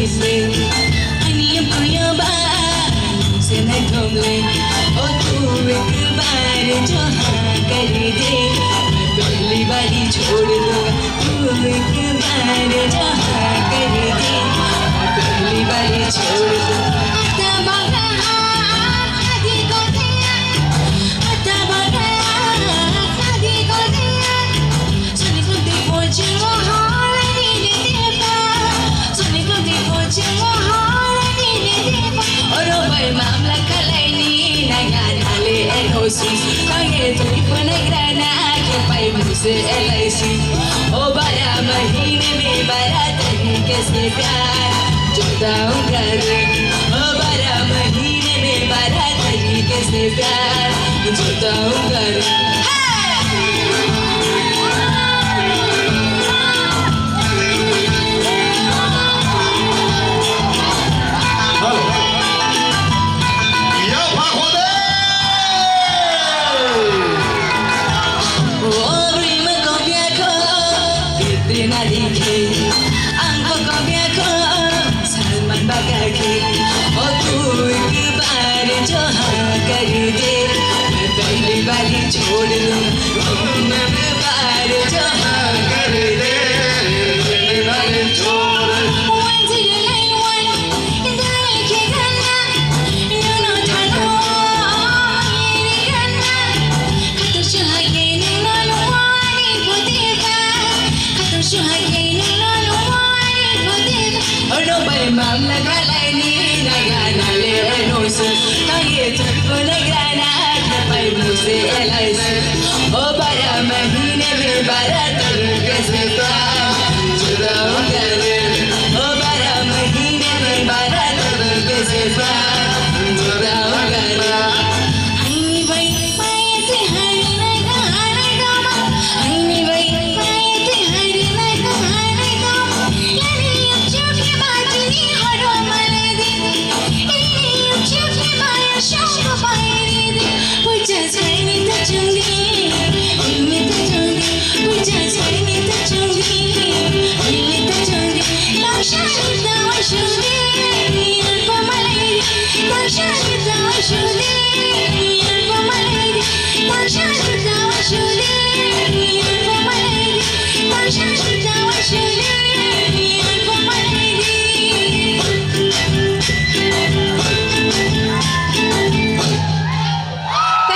से अनियम खुयाबा से न घूमले ओ तू एक बार जो हाँ कर दे मैं पहली बारी छोड़ दूंगा तू एक बार जो हाँ कर दे मैं पहली बारी छोड़ दूंगा मुझसे LIC ओ 12 महीने में 12 तरीके से प्यार जुटाऊं कर ओ 12 महीने में 12 तरीके से प्यार जुटाऊं कर आंखों को देखो सलमान बाका के ओ तू एक बार जो हाँ कर दे मैं पहली बारी छोड़ दूंगा मैं बार जो हाँ कर दे पहली बारी छोड़ Mamla kalani nagana le enose kaye chakko nagrana kapai muse LIC o 12 महीने में 12